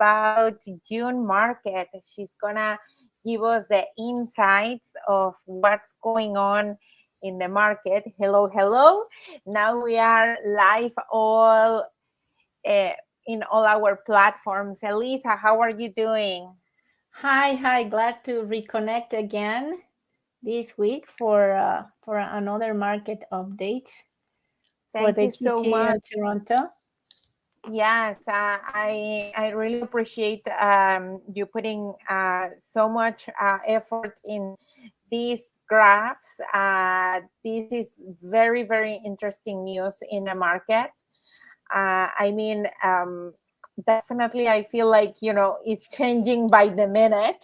about June market. She's gonna give us the insights of what's going on in the market. Hello, hello. Now we are live all uh, in all our platforms. Elisa, how are you doing? Hi. Glad to reconnect again this week for another market update for Thank the you so GTA much. of Toronto. Yes, I really appreciate you putting so much effort in these graphs. This is very interesting news in the market. I mean, definitely, I feel like it's changing by the minute.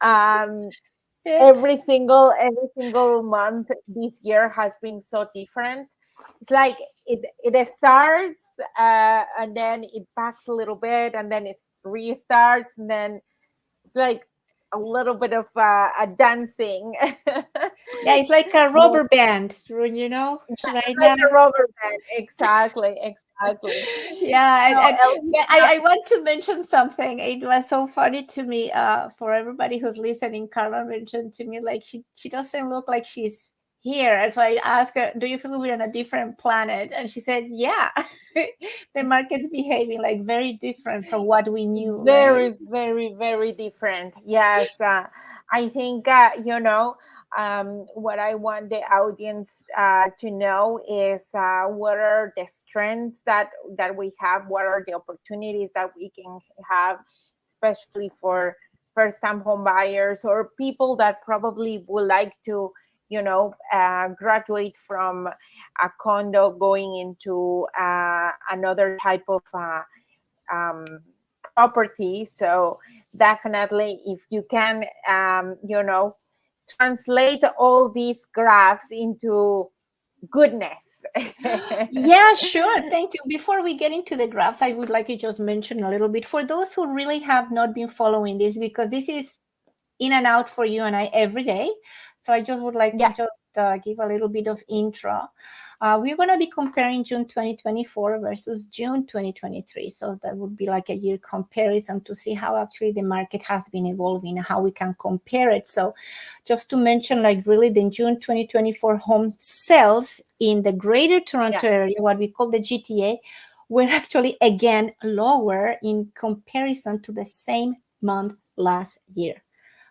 um, Yeah. every single month this year has been so different. It's like it starts and then it backs a little bit and then it restarts and then it's like a little bit of a dancing. Yeah, it's like a More rubber band, right like now. a rubber band. Exactly. Yeah, So yeah, I want to mention something. It was so funny to me. For everybody who's listening, Carla mentioned to me like she doesn't look like she's here. And so I asked her, "Do you feel we're on a different planet?" And she said, "Yeah, the market's behaving like very different from what we knew, right?" very different. Yes, I think what I want the audience to know is what are the strengths that we have, what are the opportunities that we can have, especially for first-time home buyers or people that probably would like to graduate from a condo going into another type of um, property. So definitely, if you can, translate all these graphs into goodness. Yeah, sure. Thank you. Before we get into the graphs, I would like to just mention a little bit for those who really have not been following this, because this is in and out for you and I every day. So I just would like to Yes. just give a little bit of intro. We're going to be comparing June 2024 versus June 2023. So that would be like a year comparison to see how actually the market has been evolving and how we can compare it. So just to mention, like really the June 2024 home sales in the greater Toronto Yeah. area, what we call the GTA, were actually again lower in comparison to the same month last year.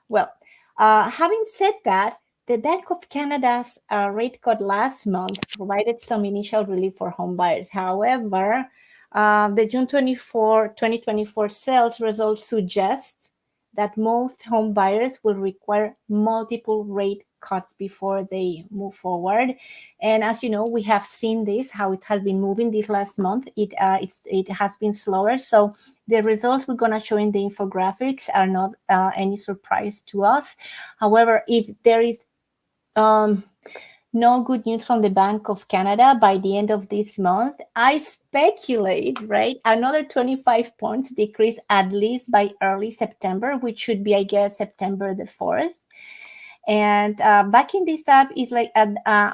Well, having said that, the Bank of Canada's rate cut last month provided some initial relief for home buyers. However, the June 2024 sales results suggest that most home buyers will require multiple rate cuts before they move forward. And as you know, we have seen this, how it has been moving this last month. It has been slower. So the results we're going to show in the infographics are not any surprise to us. However, if there is no good news from the Bank of Canada by the end of this month, I speculate, right, another 25 points decrease at least by early September, which should be, I guess, September the 4th. And backing this up is like a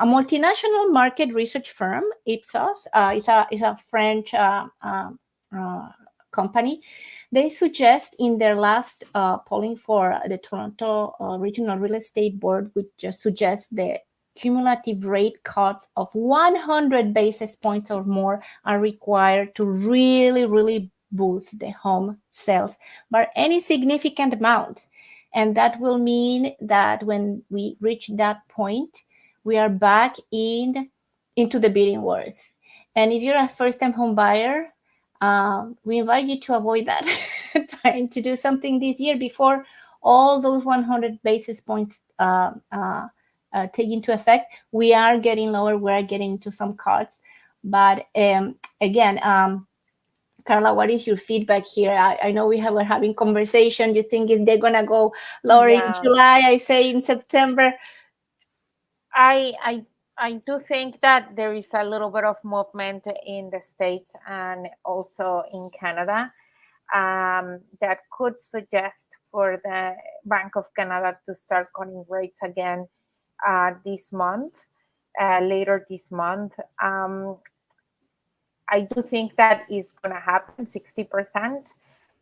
multinational market research firm, Ipsos. It's a French company. They suggest in their last polling for the Toronto Regional Real Estate Board, which just suggests the cumulative rate cuts of 100 basis points or more are required to really boost the home sales by any significant amount. And that will mean that when we reach that point, we are back into the bidding wars. And if you're a first-time home buyer, we invite you to avoid that, trying to do something this year before all those 100 basis points take into effect. We are getting lower. We are getting into some cuts. But again, Carla, what is your feedback here? I know we're having conversation. You think they're gonna go lower in Yeah. July? I say in September. I I I do think that there is a little bit of movement in the States and also in Canada that could suggest for the Bank of Canada to start cutting rates again this month, later this month. I do think that is going to happen 60%.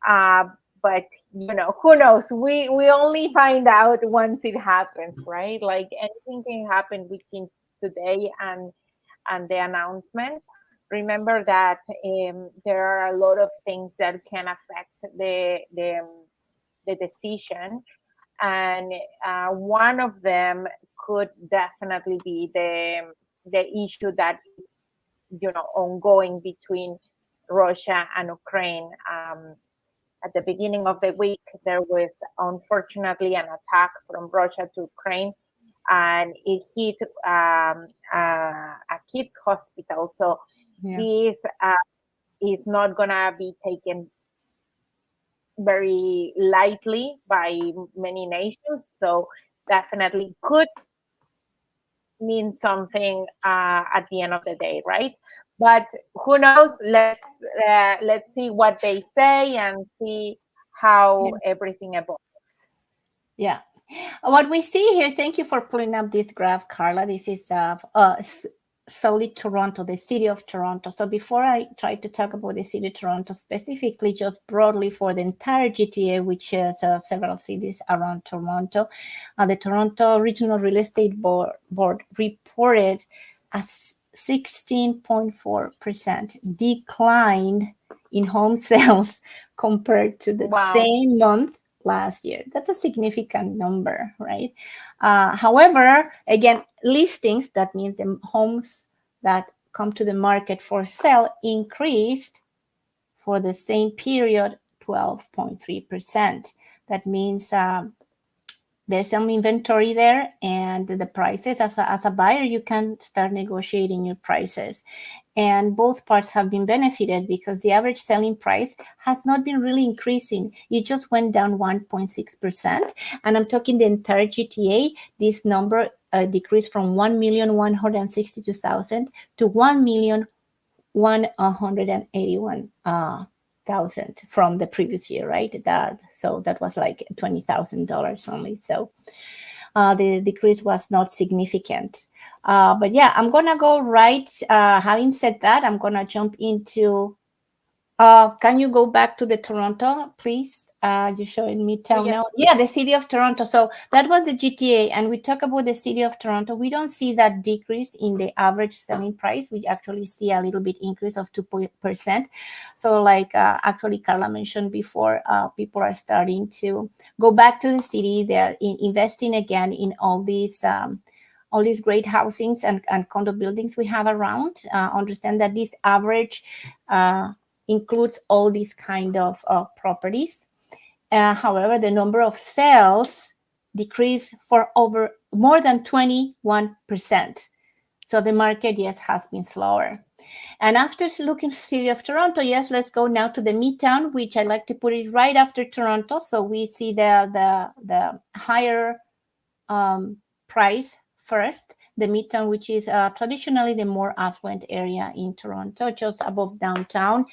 Uh, but who knows? We only find out once it happens, right? Like anything can happen between today and the announcement. Remember that there are a lot of things that can affect the decision, and one of them could definitely be the issue that is ongoing between Russia and Ukraine. At the beginning of the week, there was unfortunately an attack from Russia to Ukraine, and it hit a kids' hospital. So Yeah. this is not gonna be taken very lightly by many nations. So definitely could mean something at the end of the day, right? But who knows? Let's see what they say and see how everything evolves. Yeah. What we see here, thank you for pulling up this graph, Carla. This is solely Toronto, the city of Toronto. So before I try to talk about the city of Toronto specifically, just broadly for the entire GTA, which is several cities around Toronto, the Toronto Regional Real Estate Board reported a 16.4% decline in home sales compared to the Wow. same month last year. That's a significant number, right? However, again, listings, that means the homes that come to the market for sale, increased for the same period 12.3%. That means there's some inventory there, and the prices, as a buyer, you can start negotiating your prices. And both parts have been benefited because the average selling price has not been really increasing. It just went down 1.6%. And I'm talking the entire GTA. This number decreased from 1,162,000 to 1,181,000 from the previous year, right? So that was like $20,000 only. So the decrease was not significant. But yeah, I'm gonna go right. Having said that, I'm gonna jump into. Can you go back to the Toronto, please? You're showing me Oh, town yeah. now. Yeah, the city of Toronto. So that was the GTA, and we talk about the city of Toronto. We don't see that decrease in the average selling price. We actually see a little bit increase of 2%. So, like actually Carla mentioned before, people are starting to go back to the city. They're investing again in all these great housings and condo buildings we have around. Understand that this average includes all these kind of properties. However, the number of sales decreased for over more than 21%. So the market, yes, has been slower. And after looking at the city of Toronto, yes, let's go now to the Midtown, which I like to put it right after Toronto. So we see the higher price first, the Midtown, which is traditionally the more affluent area in Toronto, just above downtown.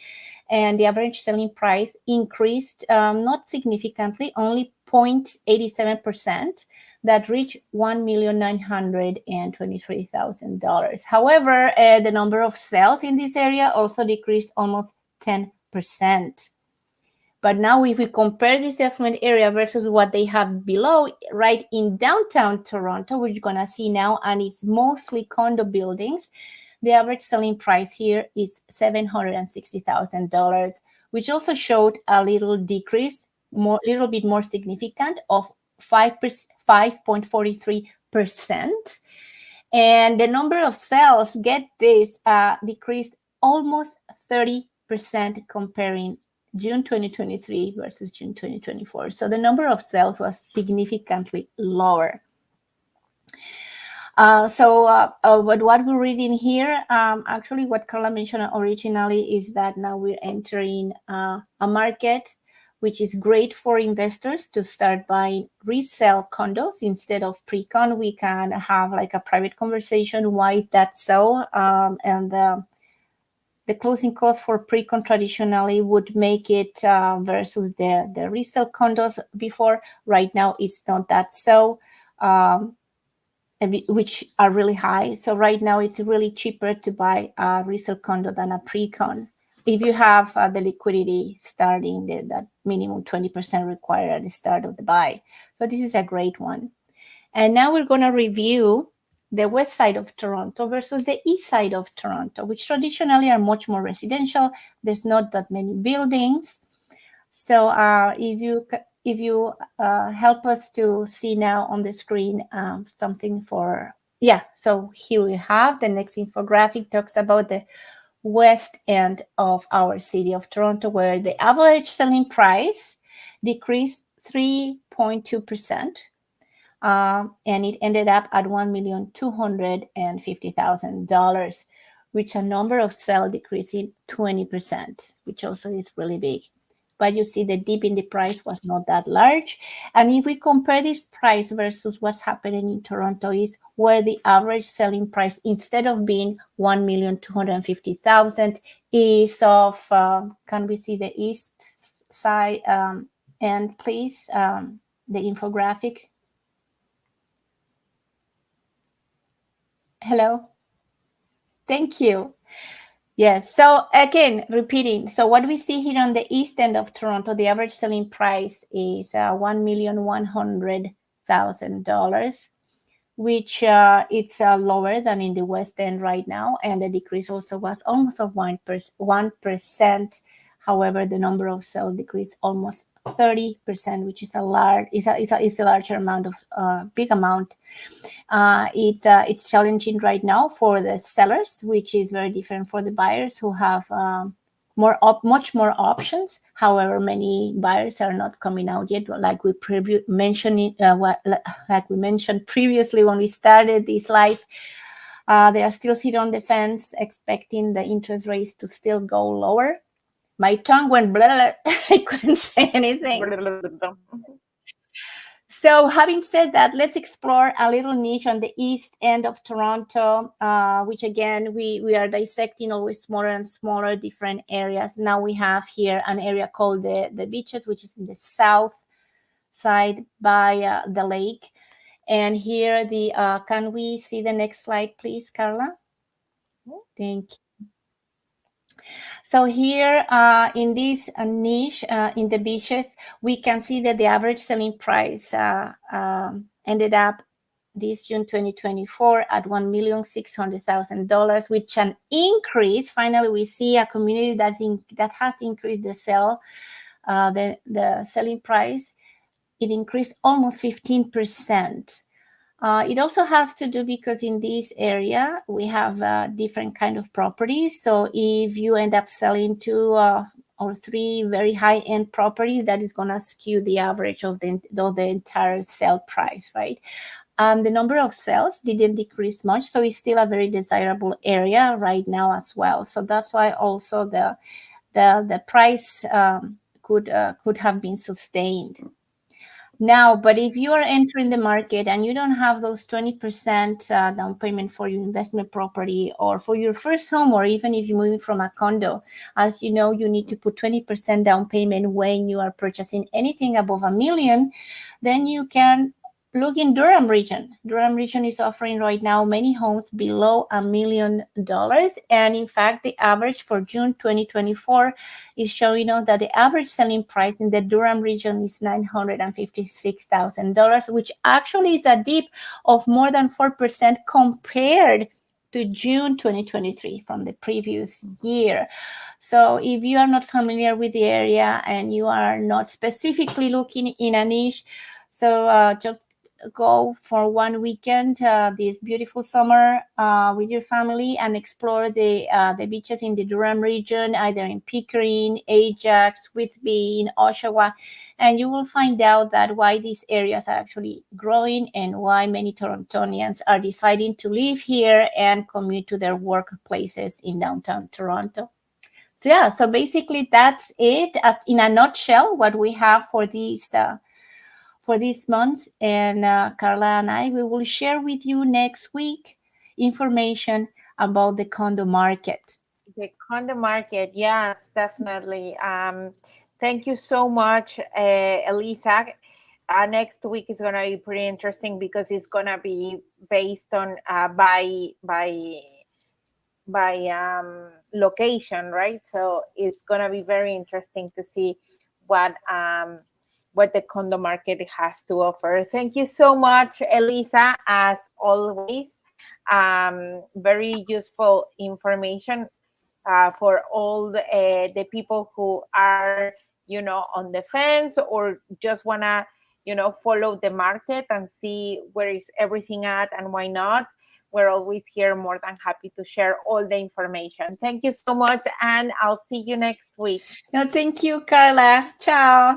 And the average selling price increased not significantly, only 0.87%, that reached $1,923,000. However, the number of sales in this area also decreased almost 10%. But now if we compare this affluent area versus what they have below, right in downtown Toronto, we're going to see now, and it's mostly condo buildings, the average selling price here is $760,000, which also showed a little decrease, little bit more significant, of 5.43%. And the number of sales, get this, decreased almost 30% comparing June 2023 versus June 2024. So the number of sales was significantly lower. But what we're reading here, actually what Carla mentioned originally, is that now we're entering a market which is great for investors to start buying resale condos instead of pre-con. We can have like a private conversation. Why is that so? And the closing cost for pre-con traditionally would make it versus the resale condos before. Right now, it's not that so. Which are really high. So right now it's really cheaper to buy a resale condo than a pre-con. if you have the liquidity starting that minimum 20% required at the start of the buy. So this is a great one. And now we're going to review the west side of Toronto versus the east side of Toronto, which traditionally are much more residential. There's not that many buildings. So if you help us to see now on the screen something for, yeah, so here we have the next infographic talks about the west end of our city of Toronto, where the average selling price decreased 3.2%. And it ended up at $1,250,000, which a number of sales decreasing 20%, which also is really big. But you see the dip in the price was not that large. And if we compare this price versus what's happening in Toronto, is where the average selling price, instead of being $1,250,000, is of, can we see the east side? And please, the infographic. Hello. Thank you. Yes. So again, repeating. So what we see here on the east end of Toronto, the average selling price is $1,100,000, which it's lower than in the west end right now, and the decrease also was almost of 1%. However, the number of sales decreased almost 30%, which is a large, is a larger amount of big amount. It's challenging right now for the sellers, which is very different for the buyers who have much more options. However, many buyers are not coming out yet, like we mentioned previously when we started this live. They are still sitting on the fence, expecting the interest rates to still go lower. My tongue went blah, blah, I couldn't say anything. So having said that, let's explore a little niche on the east end of Toronto, which again, we are dissecting always smaller and smaller different areas. Now we have here an area called the Beaches, which is in the south side by the lake. And here can we see the next slide, please, Carla? Thank you. So here in this niche in the Beaches, we can see that the average selling price ended up this June 2024 at $1,600,000, which an increase. Finally, we see a community that has increased the selling price. It increased almost 15%. It also has to do because in this area, we have different kind of properties. So if you end up selling 2 or 3 very high-end properties, that is going to skew the average of the entire sale price, right? The number of sales didn't decrease much, so it's still a very desirable area right now as well. So that's why also the price could have been sustained. Now, but if you are entering the market and you don't have those 20% down payment for your investment property or for your first home, or even if you're moving from a condo, as you know, you need to put 20% down payment when you are purchasing anything above $1 million, then you can look in Durham region. Durham region is offering right now many homes below $1 million. And in fact, the average for June 2024 is showing us that the average selling price in the Durham region is $956,000, which actually is a dip of more than 4% compared to June 2023 from the previous year. So if you are not familiar with the area and you are not specifically looking in a niche, so just go for one weekend this beautiful summer with your family and explore the beaches in the Durham region, either in Pickering, Ajax, Whitby, in Oshawa, and you will find out that why these areas are actually growing and why many Torontonians are deciding to live here and commute to their workplaces in downtown Toronto. So yeah, so basically that's it as in a nutshell what we have for these months, and Carla and I, we will share with you next week information about the condo market. The condo market, yes, definitely. Thank you so much, Elisa. Next week is going to be pretty interesting because it's going to be based on by location, right? So it's gonna be very interesting to see what the condo market has to offer. Thank you so much, Elisa, as always. Very useful information for all the people who are, on the fence or just wanna, follow the market and see where is everything at and why not. We're always here, more than happy to share all the information. Thank you so much, and I'll see you next week. No, thank you, Carla. Ciao.